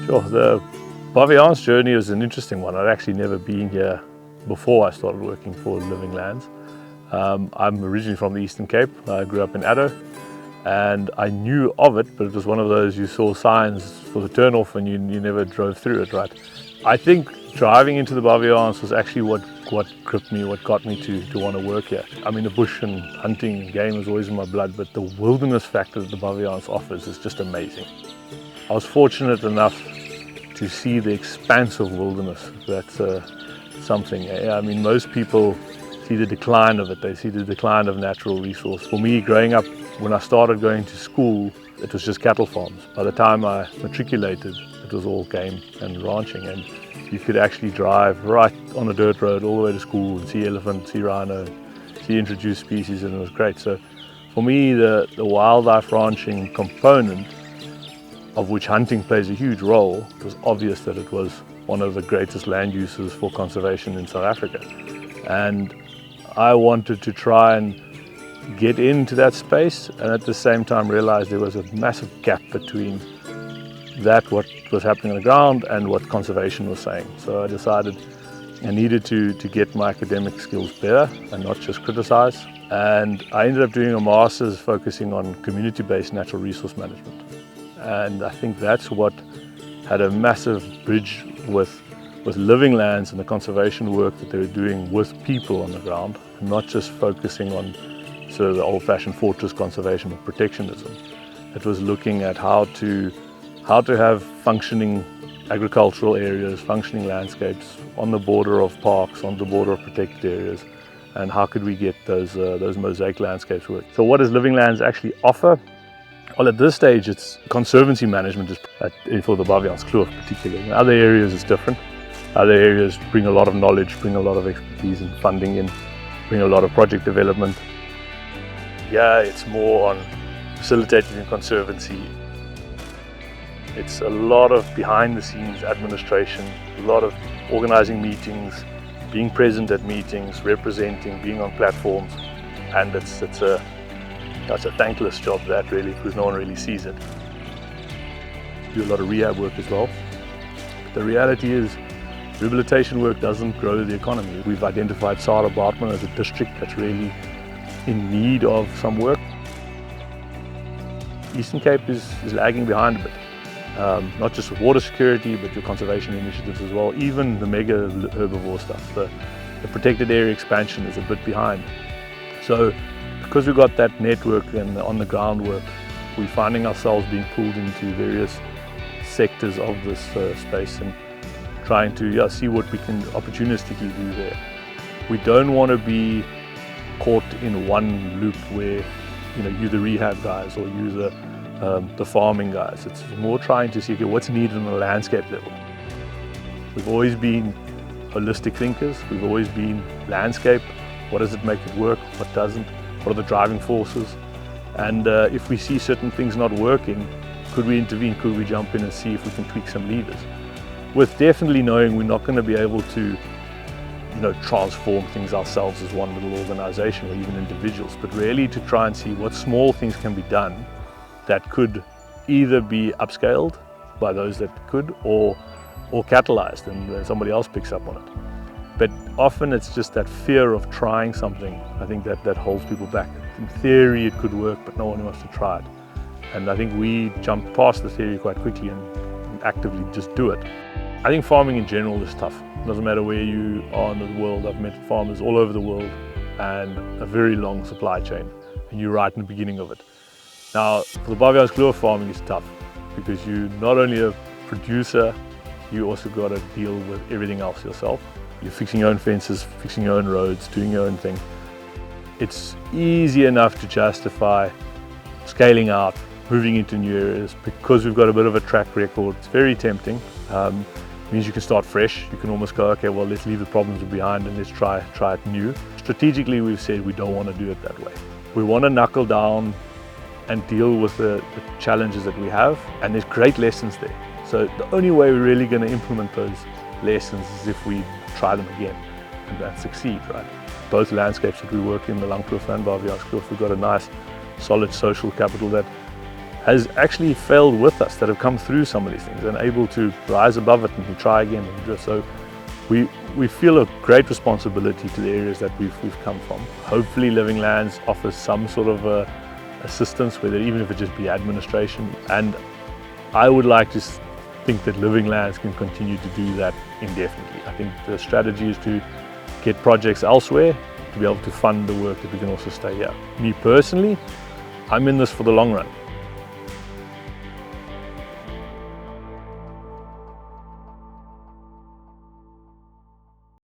Sure, the Baviaanskloof journey is an interesting one. I'd actually never been here before I started working for Living Lands. I'm originally from the Eastern Cape. I grew up in Addo and I knew of it, but it was one of those you saw signs for the turn-off and you never drove through it, right? I think driving into the Baviaanskloof was actually what gripped me, what got me to want to work here. I mean, the bush and hunting and game is always in my blood, but the wilderness factor that the Baviaanskloof offers is just amazing. I was fortunate enough to see the expanse of wilderness. That's something. I mean, most people see the decline of it. They see the decline of natural resource. For me, growing up, when I started going to school, it was just cattle farms. By the time I matriculated, it was all game and ranching, and you could actually drive right on a dirt road all the way to school and see elephant, see rhino, see introduced species, and it was great. So for me, the wildlife ranching component, of which hunting plays a huge role, it was obvious that it was one of the greatest land uses for conservation in South Africa. And I wanted to try and get into that space, and at the same time realize there was a massive gap between that, what was happening on the ground, and what conservation was saying. So I decided I needed to get my academic skills better and not just criticize. And I ended up doing a master's focusing on community-based natural resource management. And I think that's what had a massive bridge with Living Lands and the conservation work that they were doing with people on the ground, and not just focusing on sort of the old-fashioned fortress conservation or protectionism. It was looking at how to have functioning agricultural areas, functioning landscapes on the border of parks, on the border of protected areas, and how could we get those mosaic landscapes work. So what does Living Lands actually offer? Well, at this stage, it's conservancy management for the Baviaanskloof particularly. In other areas, it's different. Other areas bring a lot of knowledge, bring a lot of expertise and funding in, bring a lot of project development. Yeah, it's more on facilitating conservancy. It's a lot of behind-the-scenes administration, a lot of organizing meetings, being present at meetings, representing, being on platforms, and it's a thankless job, that really, because no one really sees it. Do a lot of rehab work as well. The reality is, rehabilitation work doesn't grow the economy. We've identified Sarah Bartman as a district that's really in need of some work. Eastern Cape is lagging behind a bit. Not just with water security, but your conservation initiatives as well. Even the mega herbivore stuff. The protected area expansion is a bit behind. So, because we've got that network and on the ground work, we're finding ourselves being pulled into various sectors of this space and trying to see what we can opportunistically do there. We don't want to be caught in one loop where you're the rehab guys or you're the farming guys. It's more trying to see, okay, what's needed on a landscape level. We've always been holistic thinkers. We've always been landscape. What does it make it work? What doesn't? What are the driving forces? And if we see certain things not working, could we intervene? Could we jump in and see if we can tweak some levers? With definitely knowing we're not going to be able to transform things ourselves as one little organization or even individuals, but really to try and see what small things can be done that could either be upscaled by those that could or catalyzed and somebody else picks up on it. But often it's just that fear of trying something, I think that holds people back. In theory it could work, but no one wants to try it. And I think we jump past the theory quite quickly and actively just do it. I think farming in general is tough. It doesn't matter where you are in the world. I've met farmers all over the world and a very long supply chain, and you're right in the beginning of it. Now, for the Baviaanskloof, farming is tough because you're not only a producer, you also got to deal with everything else yourself. You're fixing your own fences, fixing your own roads, doing your own thing. It's easy enough to justify scaling out, moving into new areas because we've got a bit of a track record. It's very tempting. It means you can start fresh. You can almost go, okay, well, let's leave the problems behind and let's try it new. Strategically, we've said we don't want to do it that way. We want to knuckle down and deal with the challenges that we have, and there's great lessons there. So the only way we're really going to implement those lessons is if we try them again and succeed, right? Both landscapes that we work in, the Langkloof and Baviaanskloof, we've got a nice, solid social capital that has actually failed with us, that have come through some of these things and able to rise above it and to try again and do it. So we feel a great responsibility to the areas that we've come from. Hopefully Living Lands offers some sort of assistance, whether even if it just be administration. And I would like to think that Living Lands can continue to do that indefinitely. I think the strategy is to get projects elsewhere to be able to fund the work that we can also stay here. Me personally, I'm in this for the long run.